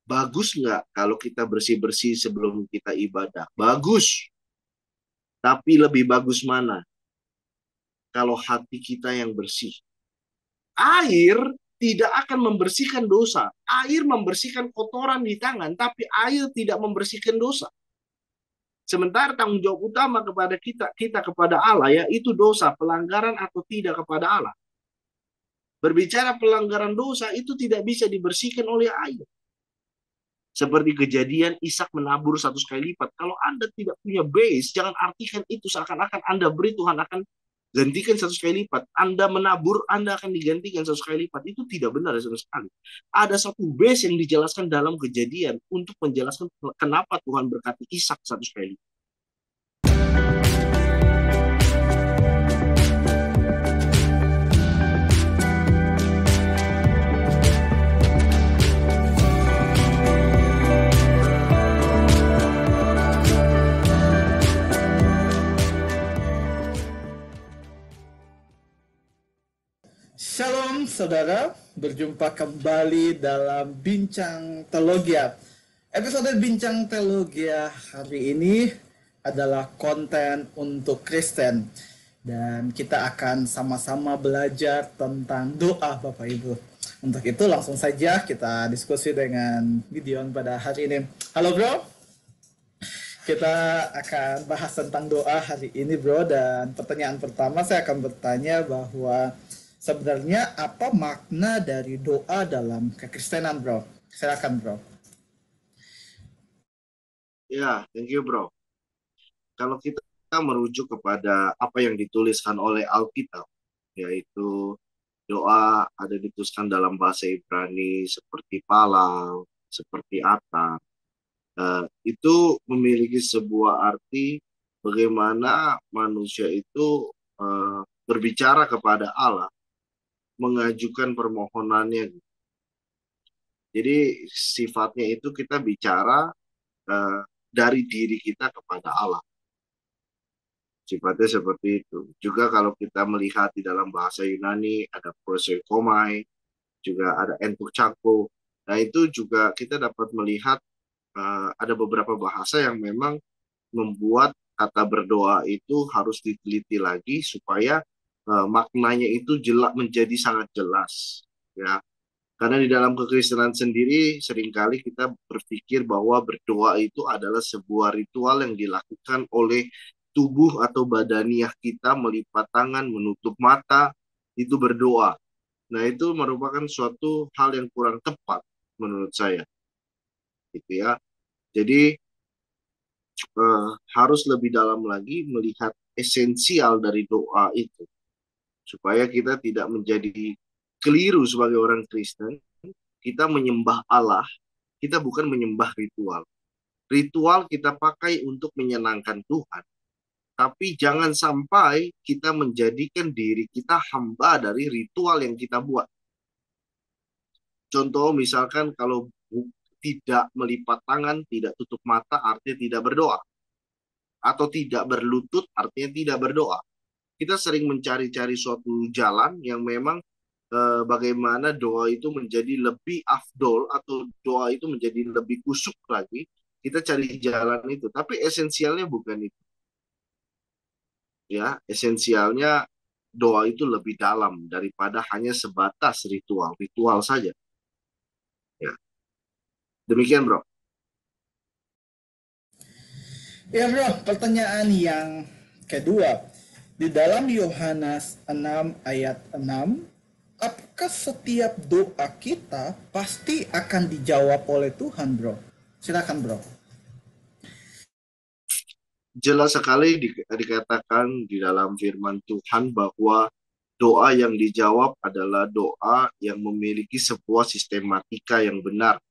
Bagus nggak kalau kita bersih-bersih sebelum kita ibadah? Bagus. Tapi lebih bagus mana kalau hati kita yang bersih? Air tidak akan membersihkan dosa. Air membersihkan kotoran di tangan, tapi air tidak membersihkan dosa. Sementara tanggung jawab utama kepada kita kepada Allah, ya itu dosa, pelanggaran atau tidak kepada Allah. Berbicara pelanggaran dosa itu tidak bisa dibersihkan oleh air. Seperti kejadian Ishak menabur 100 kali lipat. Kalau Anda tidak punya base, jangan artikan itu seakan-akan Anda beri, Tuhan akan gantikan 100 kali lipat. Anda menabur, Anda akan digantikan 100 kali lipat. Itu tidak benar sama sekali. Ada satu base yang dijelaskan dalam kejadian untuk menjelaskan kenapa Tuhan berkati Ishak 100 kali lipat. Shalom saudara, berjumpa kembali dalam Bincang Teologia. Episode Bincang Teologia hari ini adalah konten untuk Kristen. Dan kita akan sama-sama belajar tentang doa Bapak Ibu. Untuk itu langsung saja kita diskusi dengan Gideon pada hari ini. Halo bro, kita akan bahas tentang doa hari ini bro. Dan pertanyaan pertama saya akan bertanya bahwa sebenarnya apa makna dari doa dalam kekristenan, bro? Silakan, bro. Ya, thank you bro. Kalau kita merujuk kepada apa yang dituliskan oleh Alkitab, yaitu doa ada dituliskan dalam bahasa Ibrani seperti Palau, seperti Atar. Itu memiliki sebuah arti bagaimana manusia itu berbicara kepada Allah, mengajukan permohonannya. Jadi sifatnya itu kita bicara dari diri kita kepada Allah. Sifatnya seperti itu. Juga kalau kita melihat di dalam bahasa Yunani ada prosekomai, juga ada entuchako. Nah itu juga kita dapat melihat ada beberapa bahasa yang memang membuat kata berdoa itu harus diteliti lagi supaya maknanya itu menjadi sangat jelas, ya. Karena di dalam kekristenan sendiri seringkali kita berpikir bahwa berdoa itu adalah sebuah ritual yang dilakukan oleh tubuh atau badaniah kita, melipat tangan, menutup mata, itu berdoa. Nah, itu merupakan suatu hal yang kurang tepat menurut saya. Gitu ya. Jadi harus lebih dalam lagi melihat esensial dari doa itu supaya kita tidak menjadi keliru sebagai orang Kristen. Kita menyembah Allah, kita bukan menyembah ritual. Ritual kita pakai untuk menyenangkan Tuhan, tapi jangan sampai kita menjadikan diri kita hamba dari ritual yang kita buat. Contoh misalkan kalau tidak melipat tangan, tidak tutup mata, artinya tidak berdoa. Atau tidak berlutut, artinya tidak berdoa. Kita sering mencari-cari suatu jalan yang memang bagaimana doa itu menjadi lebih afdol atau doa itu menjadi lebih kusuk lagi. Kita cari jalan itu, tapi esensialnya bukan itu. Ya, esensialnya doa itu lebih dalam daripada hanya sebatas ritual saja. Ya, demikian bro. Ya, bro, pertanyaan yang kedua. Di dalam Yohanes 6 ayat 6, apakah setiap doa kita pasti akan dijawab oleh Tuhan, bro? Silakan, bro. Jelas sekali dikatakan di dalam firman Tuhan bahwa doa yang dijawab adalah doa yang memiliki sebuah sistematika yang benar.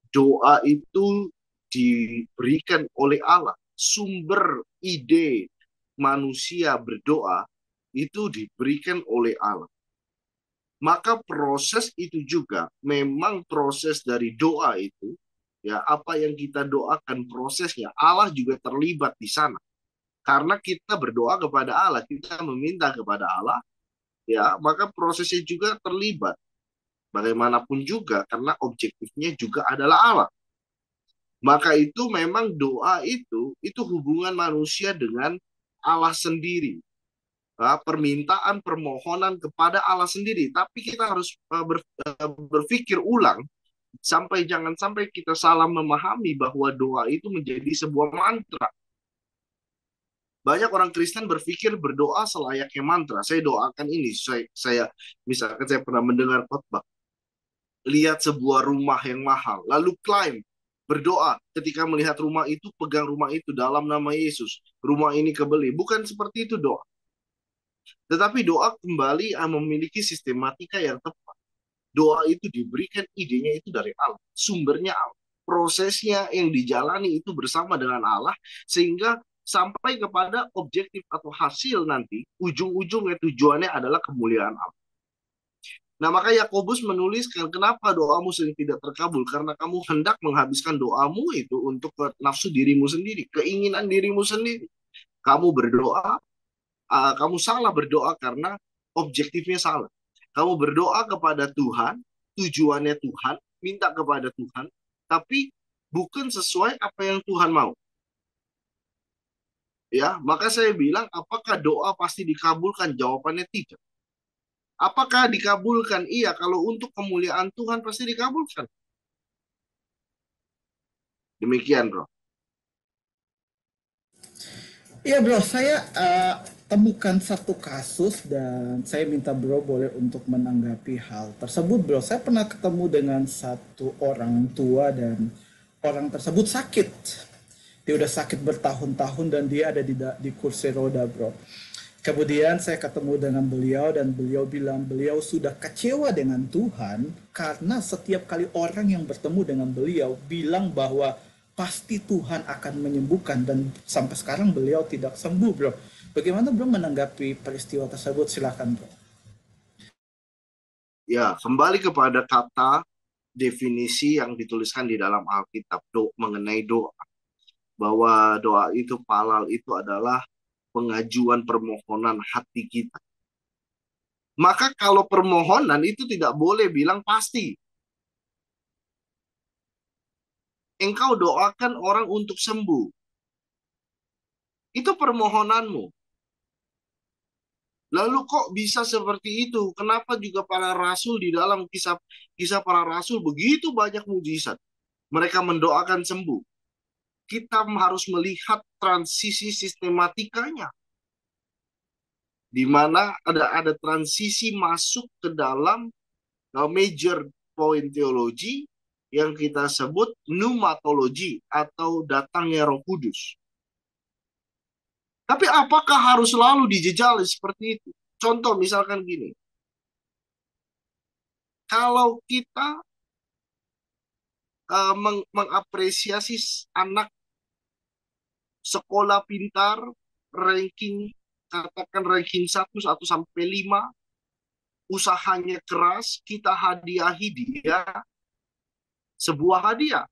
Doa itu diberikan oleh Allah. Sumber ide manusia berdoa itu diberikan oleh Allah. Maka proses itu juga memang proses dari doa itu, ya, apa yang kita doakan prosesnya Allah juga terlibat di sana. Karena kita berdoa kepada Allah, kita meminta kepada Allah, ya, maka prosesnya juga terlibat. Bagaimanapun juga, karena objektifnya juga adalah Allah. Maka itu memang doa itu hubungan manusia dengan Allah sendiri. Permintaan, permohonan kepada Allah sendiri. Tapi kita harus berpikir ulang, jangan sampai kita salah memahami bahwa doa itu menjadi sebuah mantra. Banyak orang Kristen berpikir berdoa selayaknya mantra. Saya doakan ini. Misalkan saya pernah mendengar khotbah. Lihat sebuah rumah yang mahal, lalu climb, berdoa. Ketika melihat rumah itu, pegang rumah itu dalam nama Yesus. Rumah ini kebeli. Bukan seperti itu doa. Tetapi doa kembali memiliki sistematika yang tepat. Doa itu diberikan idenya itu dari Allah. Sumbernya Allah. Prosesnya yang dijalani itu bersama dengan Allah. Sehingga sampai kepada objektif atau hasil nanti, ujung-ujungnya tujuannya adalah kemuliaan Allah. Nah, maka Yakobus menuliskan, kenapa doamu sering tidak terkabul? Karena kamu hendak menghabiskan doamu itu untuk nafsu dirimu sendiri, keinginan dirimu sendiri. Kamu berdoa, kamu salah berdoa karena objektifnya salah. Kamu berdoa kepada Tuhan, tujuannya Tuhan, minta kepada Tuhan, tapi bukan sesuai apa yang Tuhan mau. Ya, maka saya bilang, apakah doa pasti dikabulkan? Jawabannya tidak. Apakah dikabulkan? Iya, kalau untuk kemuliaan Tuhan pasti dikabulkan. Demikian, bro. Iya bro, saya temukan satu kasus dan saya minta bro boleh untuk menanggapi hal tersebut bro. Saya pernah ketemu dengan satu orang tua dan orang tersebut sakit. Dia udah sakit bertahun-tahun dan dia ada di kursi roda bro. Kemudian saya ketemu dengan beliau dan beliau bilang beliau sudah kecewa dengan Tuhan karena setiap kali orang yang bertemu dengan beliau bilang bahwa pasti Tuhan akan menyembuhkan dan sampai sekarang beliau tidak sembuh bro. Bagaimana bro menanggapi peristiwa tersebut? Silakan bro. Ya, kembali kepada kata definisi yang dituliskan di dalam Alkitab mengenai doa. Bahwa doa itu palal itu adalah pengajuan permohonan hati kita. Maka kalau permohonan itu tidak boleh bilang pasti. Engkau doakan orang untuk sembuh. Itu permohonanmu. Lalu kok bisa seperti itu? Kenapa juga para rasul di dalam kisah para rasul begitu banyak mujizat? Mereka mendoakan sembuh. Kita harus melihat transisi sistematikanya. Di mana ada transisi masuk ke dalam major point teologi yang kita sebut pneumatologi atau datangnya Roh Kudus. Tapi apakah harus selalu dijejali seperti itu? Contoh misalkan gini. Kalau kita mengapresiasi anak sekolah pintar, katakan ranking 1 atau sampai 5, usahanya keras, kita hadiahi dia sebuah hadiah.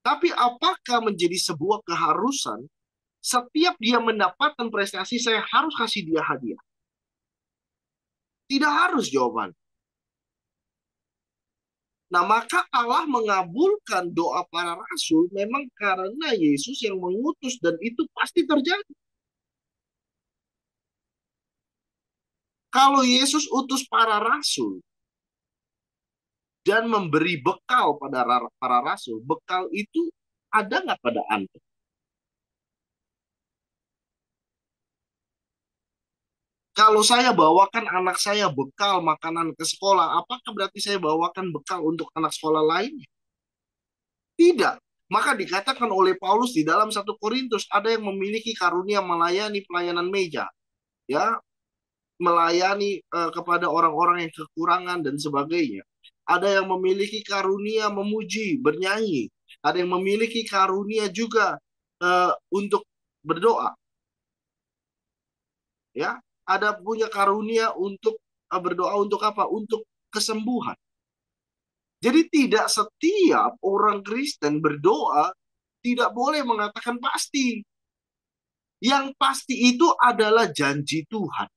Tapi apakah menjadi sebuah keharusan setiap dia mendapatkan prestasi saya harus kasih dia hadiah? Tidak harus jawaban. Nah, maka Allah mengabulkan doa para rasul memang karena Yesus yang mengutus dan itu pasti terjadi. Kalau Yesus utus para rasul dan memberi bekal pada para rasul, bekal itu ada nggak pada Anda? Kalau saya bawakan anak saya bekal makanan ke sekolah, apakah berarti saya bawakan bekal untuk anak sekolah lainnya? Tidak. Maka dikatakan oleh Paulus di dalam 1 Korintus, ada yang memiliki karunia melayani pelayanan meja. Ya, melayani kepada orang-orang yang kekurangan dan sebagainya. Ada yang memiliki karunia memuji, bernyanyi. Ada yang memiliki karunia juga untuk berdoa. Ya, ada punya karunia untuk berdoa untuk apa? Untuk kesembuhan. Jadi tidak setiap orang Kristen berdoa tidak boleh mengatakan pasti. Yang pasti itu adalah janji Tuhan.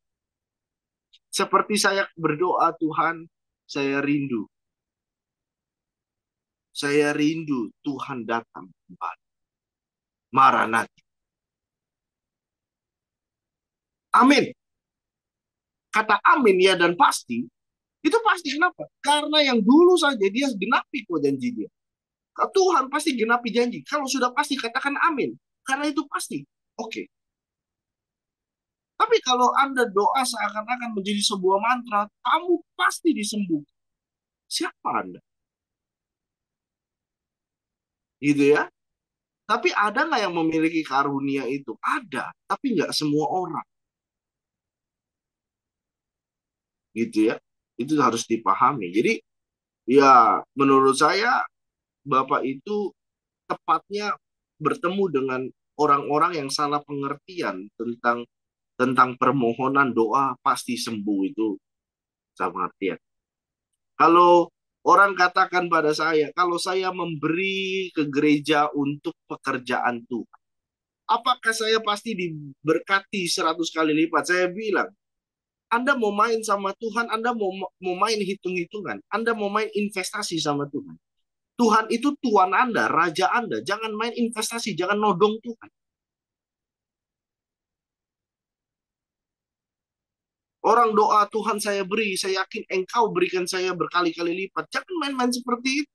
Seperti saya berdoa, Tuhan, saya rindu. Saya rindu Tuhan datang kembali. Maranatha. Amin. Kata amin ya dan pasti, itu pasti kenapa? Karena yang dulu saja dia genapi kok janji dia. Tuhan pasti genapi janji. Kalau sudah pasti katakan amin. Karena itu pasti. Oke. Tapi kalau Anda doa seakan-akan menjadi sebuah mantra, kamu pasti disembuhkan. Siapa Anda? Gitu ya. Tapi ada nggak yang memiliki karunia itu? Ada, tapi nggak semua orang. Gitu ya. Itu harus dipahami. Jadi ya menurut saya Bapak itu tepatnya bertemu dengan orang-orang yang salah pengertian tentang permohonan doa pasti sembuh itu sama artian. Kalau orang katakan pada saya, kalau saya memberi ke gereja untuk pekerjaan Tuhan, apakah saya pasti diberkati 100 kali lipat? Saya bilang, Anda mau main sama Tuhan, Anda mau main hitung-hitungan, Anda mau main investasi sama Tuhan. Tuhan itu Tuan Anda, Raja Anda. Jangan main investasi, jangan nodong Tuhan. Orang doa, Tuhan saya beri, saya yakin engkau berikan saya berkali-kali lipat. Jangan main-main seperti itu.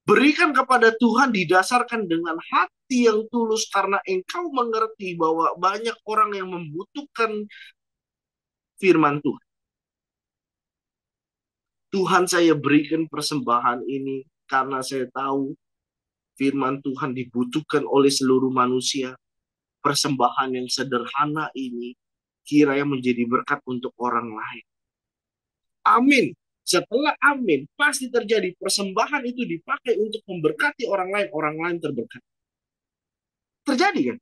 Berikan kepada Tuhan didasarkan dengan hati yang tulus karena engkau mengerti bahwa banyak orang yang membutuhkan firman Tuhan. Tuhan saya berikan persembahan ini karena saya tahu firman Tuhan dibutuhkan oleh seluruh manusia. Persembahan yang sederhana ini kiranya menjadi berkat untuk orang lain. Amin. Setelah amin, pasti terjadi. Persembahan itu dipakai untuk memberkati orang lain terberkati. Terjadi kan?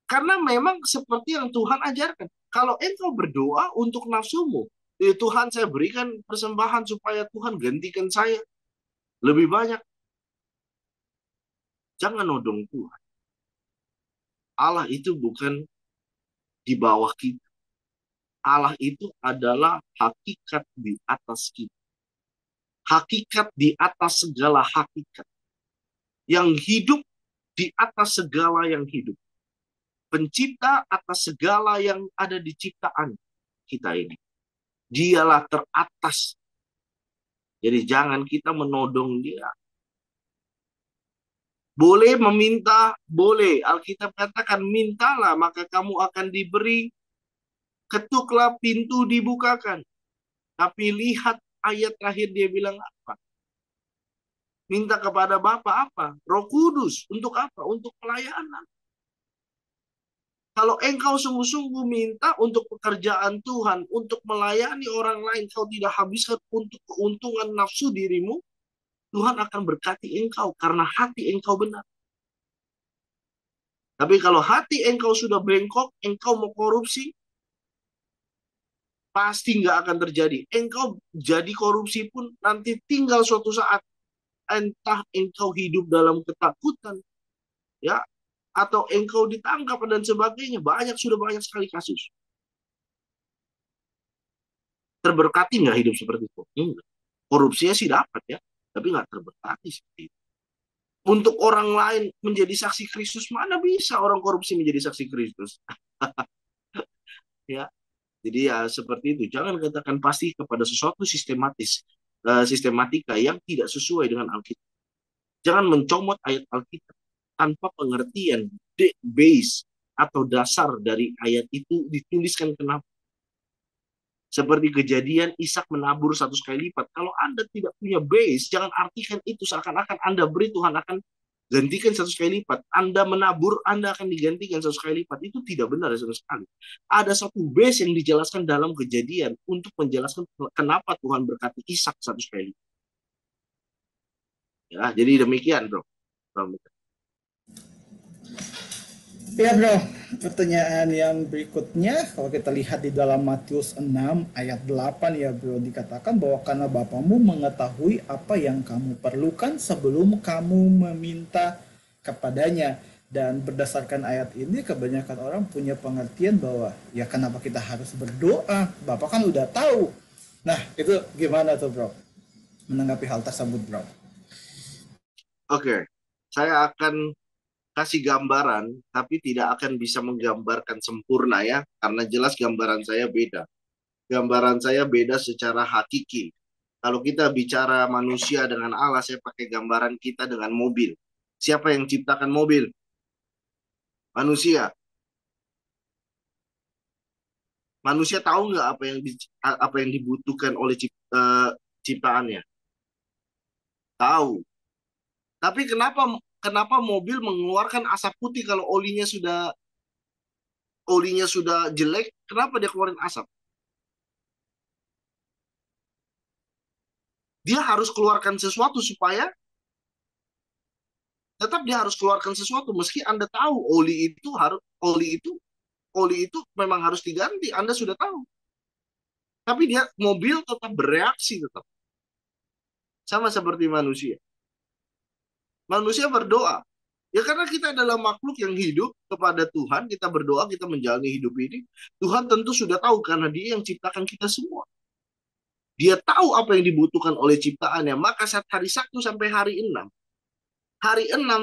Karena memang seperti yang Tuhan ajarkan. Kalau engkau berdoa untuk nafsumu, Tuhan saya berikan persembahan supaya Tuhan gantikan saya lebih banyak. Jangan nodong Tuhan. Allah itu bukan di bawah kita. Allah itu adalah hakikat di atas kita. Hakikat di atas segala hakikat. Yang hidup di atas segala yang hidup. Pencipta atas segala yang ada di ciptaan kita ini. Dialah teratas. Jadi jangan kita menodong dia. Boleh meminta, boleh. Alkitab katakan mintalah maka kamu akan diberi. Ketuklah pintu dibukakan. Tapi lihat ayat terakhir dia bilang apa? Minta kepada Bapa apa? Roh Kudus. Untuk apa? Untuk pelayanan. Kalau engkau sungguh-sungguh minta untuk pekerjaan Tuhan, untuk melayani orang lain, kau tidak habiskan untuk keuntungan nafsu dirimu, Tuhan akan berkati engkau karena hati engkau benar. Tapi kalau hati engkau sudah bengkok, engkau mau korupsi, pasti nggak akan terjadi. Engkau jadi korupsi pun nanti tinggal suatu saat. Entah engkau hidup dalam ketakutan, ya, atau engkau ditangkap dan sebagainya. Sudah banyak sekali kasus. Terberkati nggak hidup seperti itu? Enggak. Korupsinya sih dapat ya, tapi nggak terberkati seperti itu. Untuk orang lain menjadi saksi Kristus, mana bisa orang korupsi menjadi saksi Kristus? Ya, jadi ya seperti itu. Jangan katakan pasti kepada sesuatu sistematika yang tidak sesuai dengan Alkitab. Jangan mencomot ayat Alkitab tanpa pengertian base atau dasar dari ayat itu dituliskan kenapa. Seperti kejadian Ishak menabur 100 kali lipat. Kalau Anda tidak punya base, jangan artikan itu seakan-akan Anda beri Tuhan akan gantikan 100 kali lipat. Anda menabur, Anda akan digantikan 100 kali lipat. Itu tidak benar sama sekali. Ada satu base yang dijelaskan dalam kejadian untuk menjelaskan kenapa Tuhan berkati Ishak 100 kali lipat. Ya, jadi demikian, bro. Ya bro, pertanyaan yang berikutnya, kalau kita lihat di dalam Matius 6 ayat 8 ya bro, dikatakan bahwa karena Bapamu mengetahui apa yang kamu perlukan sebelum kamu meminta kepadanya. Dan berdasarkan ayat ini kebanyakan orang punya pengertian bahwa ya kenapa kita harus berdoa? Bapak kan udah tahu. Nah, itu gimana tuh, Bro? Menanggapi hal tersebut, Bro? Oke, saya akan kasih gambaran, tapi tidak akan bisa menggambarkan sempurna ya, karena jelas gambaran saya beda. Gambaran saya beda secara hakiki. Kalau kita bicara manusia dengan Allah, saya pakai gambaran kita dengan mobil. Siapa yang ciptakan mobil? Manusia. Manusia tahu nggak apa yang dibutuhkan oleh ciptaannya? Tahu. Tapi kenapa mobil mengeluarkan asap putih kalau olinya sudah jelek? Kenapa dia keluarin asap? Dia harus keluarkan sesuatu supaya tetap dia harus keluarkan sesuatu meski Anda tahu oli itu memang harus diganti, Anda sudah tahu. Tapi mobil tetap bereaksi tetap. Sama seperti manusia. Manusia berdoa. Ya karena kita adalah makhluk yang hidup kepada Tuhan, kita berdoa, kita menjalani hidup ini. Tuhan tentu sudah tahu karena Dia yang ciptakan kita semua. Dia tahu apa yang dibutuhkan oleh ciptaannya. Maka saat hari Sabtu sampai hari 6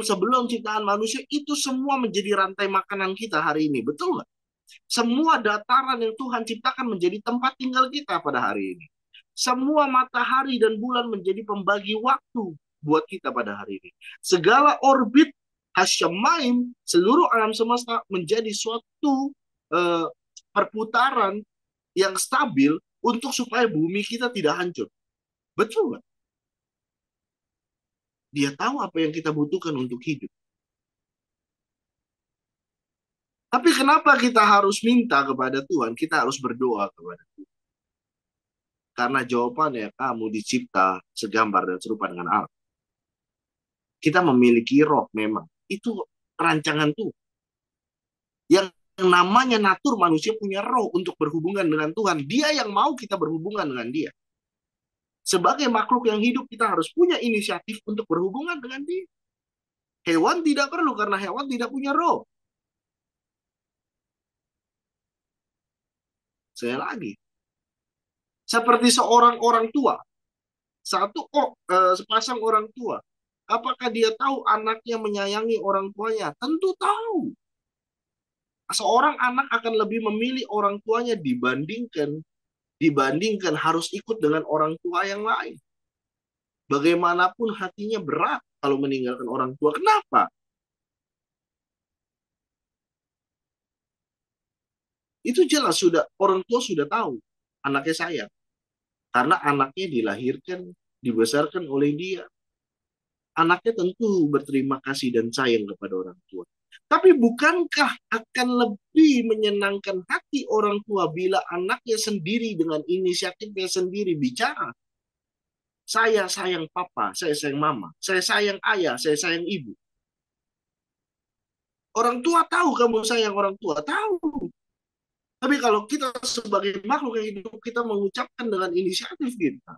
sebelum ciptaan manusia, itu semua menjadi rantai makanan kita hari ini. Betul nggak? Semua dataran yang Tuhan ciptakan menjadi tempat tinggal kita pada hari ini. Semua matahari dan bulan menjadi pembagi waktu buat kita pada hari ini. Segala orbit Hasyamaim, seluruh alam semesta menjadi suatu perputaran yang stabil untuk supaya bumi kita tidak hancur. Betul nggak? Dia tahu apa yang kita butuhkan untuk hidup. Tapi kenapa kita harus minta kepada Tuhan? Kita harus berdoa kepada Tuhan. Karena jawabannya kamu dicipta segambar dan serupa dengan Allah. Kita memiliki roh memang. Itu rancangan Tuhan. Yang namanya natur manusia punya roh untuk berhubungan dengan Tuhan. Dia yang mau kita berhubungan dengan Dia. Sebagai makhluk yang hidup kita harus punya inisiatif untuk berhubungan dengan Dia. Hewan tidak perlu karena hewan tidak punya roh. Saya lagi. Seperti seorang orang tua. Sepasang orang tua. Apakah dia tahu anaknya menyayangi orang tuanya? Tentu tahu. Seorang anak akan lebih memilih orang tuanya dibandingkan harus ikut dengan orang tua yang lain. Bagaimanapun hatinya berat kalau meninggalkan orang tua. Kenapa? Itu jelas orang tua sudah tahu anaknya sayang. Karena anaknya dilahirkan, dibesarkan oleh dia. Anaknya tentu berterima kasih dan sayang kepada orang tua. Tapi bukankah akan lebih menyenangkan hati orang tua bila anaknya sendiri dengan inisiatifnya sendiri bicara? Saya sayang papa, saya sayang mama, saya sayang ayah, saya sayang ibu. Orang tua tahu kamu sayang orang tua, tahu. Tapi kalau kita sebagai makhluk yang hidup, kita mengucapkan dengan inisiatif kita,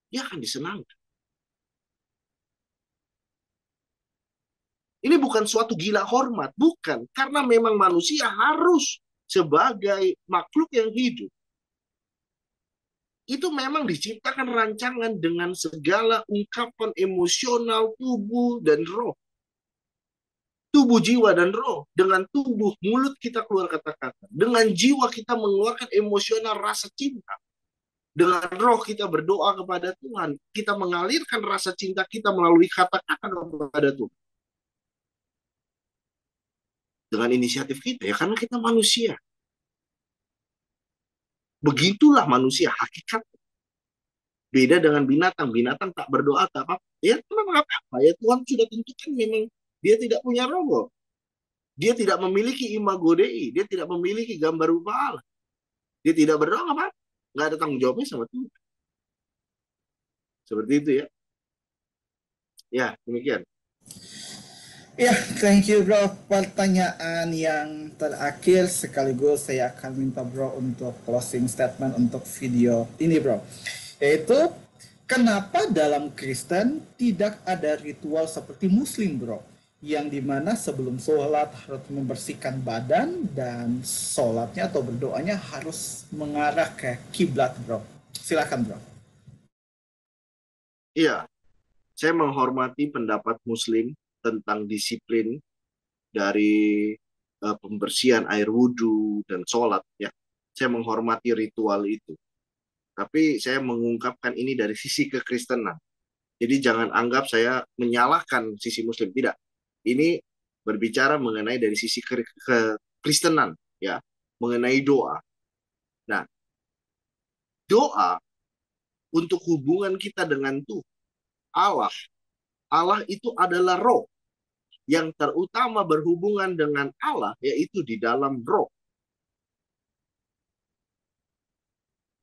dia akan disenangkan. Ini bukan suatu gila hormat, bukan. Karena memang manusia harus sebagai makhluk yang hidup. Itu memang diciptakan rancangan dengan segala ungkapan emosional, tubuh, dan roh. Tubuh, jiwa, dan roh. Dengan tubuh, mulut kita keluar kata-kata. Dengan jiwa kita mengeluarkan emosional rasa cinta. Dengan roh kita berdoa kepada Tuhan. Kita mengalirkan rasa cinta kita melalui kata-kata kepada Tuhan. Dengan inisiatif kita, ya karena kita manusia. Begitulah manusia hakikat. Beda dengan binatang. Binatang tak berdoa, tak apa. Ya memang apa-apa. Ya Tuhan sudah tentukan memang dia tidak punya roh. Dia tidak memiliki imago Dei. Dia tidak memiliki gambar rupa Allah. Dia tidak berdoa apa? Nggak ada tanggung jawabnya sama Tuhan. Seperti itu ya. Ya, demikian. Ya, thank you bro. Pertanyaan yang terakhir sekaligus saya akan minta bro untuk closing statement untuk video ini bro. Yaitu, Kenapa dalam Kristen tidak ada ritual seperti Muslim, bro? Yang dimana sebelum sholat harus membersihkan badan dan sholatnya atau berdoanya harus mengarah ke kiblat, bro. Silakan, bro. Iya, saya menghormati pendapat Muslim tentang disiplin dari pembersihan air wudhu dan sholat. Ya, saya menghormati ritual itu. Tapi saya mengungkapkan ini dari sisi kekristenan. Jadi jangan anggap saya menyalahkan sisi Muslim. Tidak. Ini berbicara mengenai dari sisi kekristenan, ya, mengenai doa. Nah, doa untuk hubungan kita dengan Tuhan, Allah. Allah itu adalah roh. Yang terutama berhubungan dengan Allah, yaitu di dalam roh.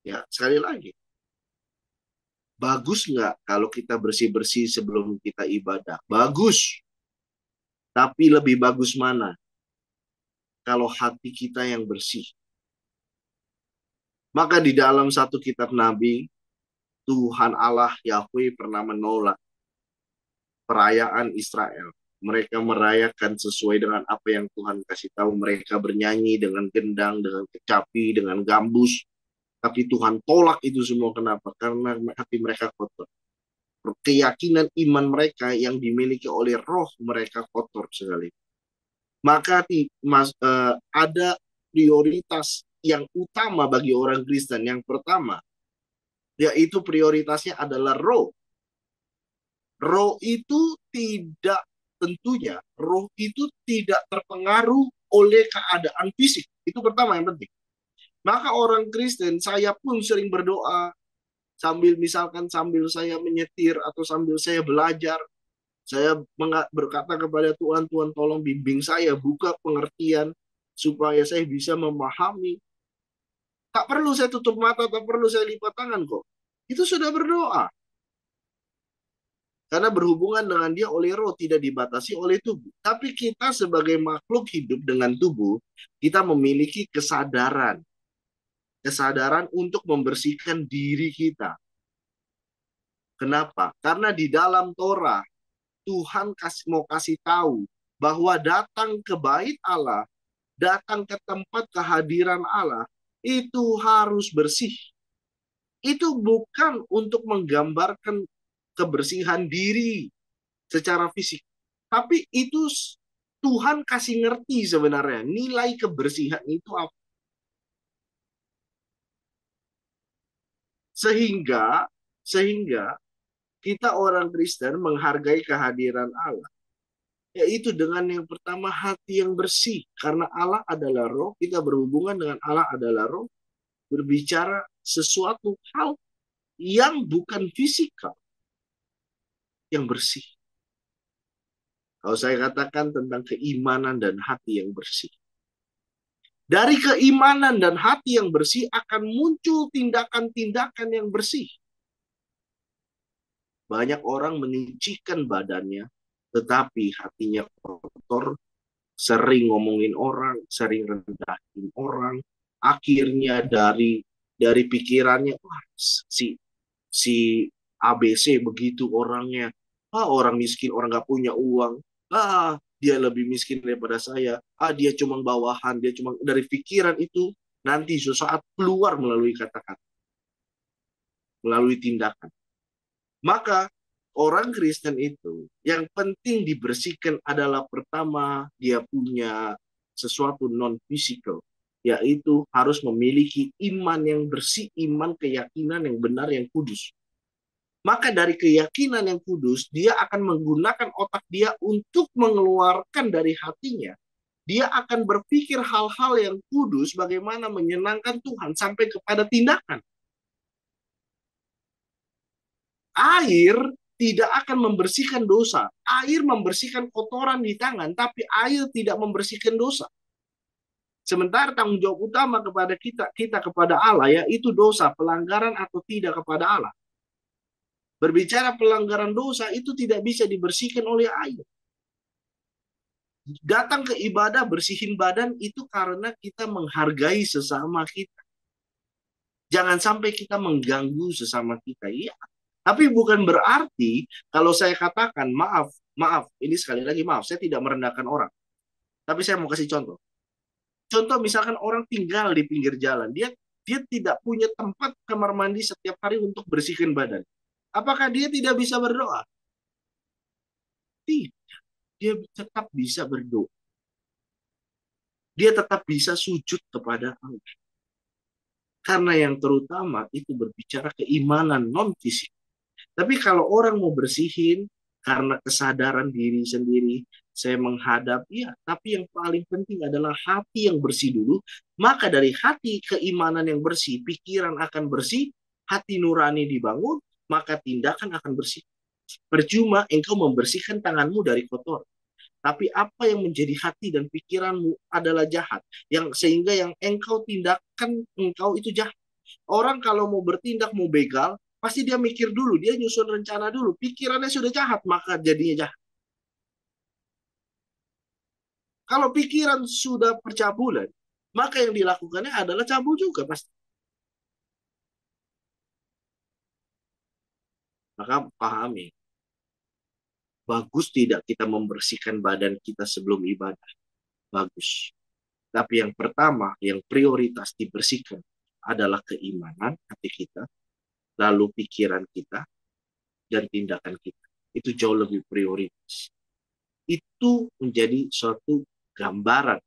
Ya, sekali lagi. Bagus nggak kalau kita bersih-bersih sebelum kita ibadah? Bagus. Tapi lebih bagus mana? Kalau hati kita yang bersih. Maka di dalam satu kitab Nabi, Tuhan Allah Yahweh pernah menolak perayaan Israel. Mereka merayakan sesuai dengan apa yang Tuhan kasih tahu. Mereka bernyanyi dengan gendang, dengan kecapi, dengan gambus. Tapi Tuhan tolak itu semua. Kenapa? Karena hati mereka kotor. Keyakinan iman mereka yang dimiliki oleh roh mereka kotor sekali. Maka ada prioritas yang utama bagi orang Kristen. Yang pertama, yaitu prioritasnya adalah roh. Roh itu tidak roh itu tidak terpengaruh oleh keadaan fisik. Itu pertama yang penting. Maka orang Kristen, saya pun sering berdoa sambil saya menyetir atau sambil saya belajar. Saya berkata kepada Tuhan, Tuhan tolong bimbing saya, buka pengertian supaya saya bisa memahami. Tak perlu saya tutup mata, tak perlu saya lipat tangan kok. Itu sudah berdoa. Karena berhubungan dengan dia oleh roh, tidak dibatasi oleh tubuh. Tapi kita sebagai makhluk hidup dengan tubuh, kita memiliki kesadaran. Kesadaran untuk membersihkan diri kita. Kenapa? Karena di dalam Torah, Tuhan mau kasih tahu bahwa datang ke bait Allah, datang ke tempat kehadiran Allah, itu harus bersih. Itu bukan untuk menggambarkan kebersihan diri secara fisik. Tapi itu Tuhan kasih ngerti sebenarnya nilai kebersihan itu apa. Sehingga kita orang Kristen menghargai kehadiran Allah. Yaitu dengan yang pertama hati yang bersih. Karena Allah adalah roh, kita berhubungan dengan Allah adalah roh. Berbicara sesuatu hal yang bukan fisikal. Yang bersih. Kalau saya katakan tentang keimanan dan hati yang bersih. Dari keimanan dan hati yang bersih akan muncul tindakan-tindakan yang bersih. Banyak orang menyucikan badannya, tetapi hatinya kotor, sering ngomongin orang, sering rendahin orang. Akhirnya dari pikirannya, wah, si ABC begitu orangnya. Orang miskin, orang nggak punya uang. Dia lebih miskin daripada saya. Dia cuma bawahan, dia cuma dari pikiran itu nanti sesaat keluar melalui kata-kata, melalui tindakan. Maka orang Kristen itu yang penting dibersihkan adalah pertama dia punya sesuatu non-fisikal, yaitu harus memiliki iman yang bersih, iman keyakinan yang benar, yang kudus. Maka dari keyakinan yang kudus, dia akan menggunakan otak dia untuk mengeluarkan dari hatinya. Dia akan berpikir hal-hal yang kudus, bagaimana menyenangkan Tuhan sampai kepada tindakan. Air tidak akan membersihkan dosa. Air membersihkan kotoran di tangan, tapi air tidak membersihkan dosa. Sementara tanggung jawab utama kepada kita kepada Allah, yaitu dosa, pelanggaran atau tidak kepada Allah. Berbicara pelanggaran dosa itu tidak bisa dibersihkan oleh air. Datang ke ibadah, bersihin badan itu karena kita menghargai sesama kita. Jangan sampai kita mengganggu sesama kita. Iya. Tapi bukan berarti kalau saya katakan maaf, ini sekali lagi maaf, saya tidak merendahkan orang. Tapi saya mau kasih contoh. Contoh misalkan orang tinggal di pinggir jalan, dia dia tidak punya tempat kamar mandi setiap hari untuk bersihkan badan. Apakah dia tidak bisa berdoa? Tidak. Dia tetap bisa berdoa. Dia tetap bisa sujud kepada Allah. Karena yang terutama itu berbicara keimanan non fisik. Tapi kalau orang mau bersihin karena kesadaran diri sendiri, saya menghadap, ya, tapi yang paling penting adalah hati yang bersih dulu. Maka dari hati keimanan yang bersih, pikiran akan bersih, hati nurani dibangun, maka tindakan akan bersih. Percuma engkau membersihkan tanganmu dari kotor. Tapi apa yang menjadi hati dan pikiranmu adalah jahat. Sehingga yang engkau tindakan, engkau itu jahat. Orang kalau mau bertindak, mau begal, pasti dia mikir dulu, dia nyusun rencana dulu. Pikirannya sudah jahat, maka jadinya jahat. Kalau pikiran sudah percabulan, maka yang dilakukannya adalah cabul juga pasti. Maka pahami, bagus tidak kita membersihkan badan kita sebelum ibadah. Bagus. Tapi yang pertama, yang prioritas dibersihkan adalah keimanan hati kita, lalu pikiran kita, dan tindakan kita. Itu jauh lebih prioritas. Itu menjadi suatu gambaran,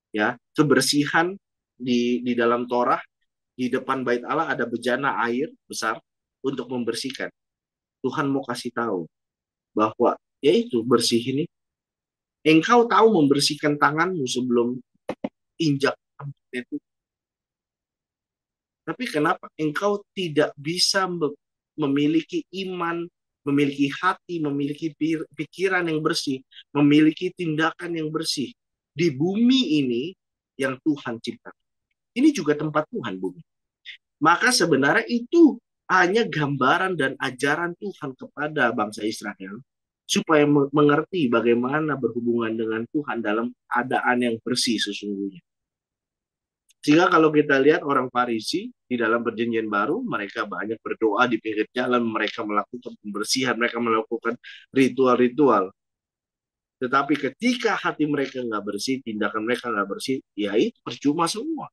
ya, kebersihan di dalam Torah. Di depan bait Allah ada bejana air besar untuk membersihkan. Tuhan mau kasih tahu bahwa yaitu bersih ini, engkau tahu membersihkan tanganmu sebelum injak itu. Tapi kenapa engkau tidak bisa memiliki iman, memiliki hati, memiliki pikiran yang bersih, memiliki tindakan yang bersih di bumi ini yang Tuhan ciptakan? Ini juga tempat Tuhan, bumi. Maka sebenarnya itu hanya gambaran dan ajaran Tuhan kepada bangsa Israel supaya mengerti bagaimana berhubungan dengan Tuhan dalam keadaan yang bersih sesungguhnya. Sehingga kalau kita lihat orang Farisi di dalam perjanjian baru, mereka banyak berdoa di pinggir jalan, mereka melakukan pembersihan, mereka melakukan ritual-ritual. Tetapi ketika hati mereka nggak bersih, tindakan mereka nggak bersih, ya itu percuma semua.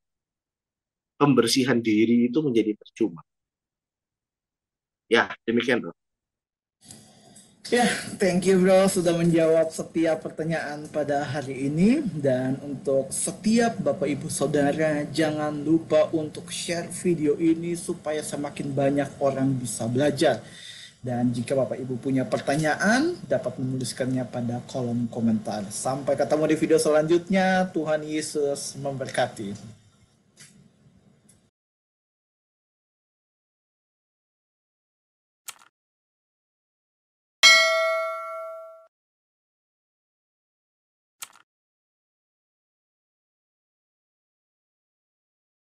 Pembersihan diri itu menjadi percuma. Ya, demikian bro. Ya, thank you bro sudah menjawab setiap pertanyaan pada hari ini. Dan untuk setiap Bapak Ibu Saudara, jangan lupa untuk share video ini supaya semakin banyak orang bisa belajar. Dan jika Bapak Ibu punya pertanyaan, dapat menuliskannya pada kolom komentar. Sampai ketemu di video selanjutnya. Tuhan Yesus memberkati.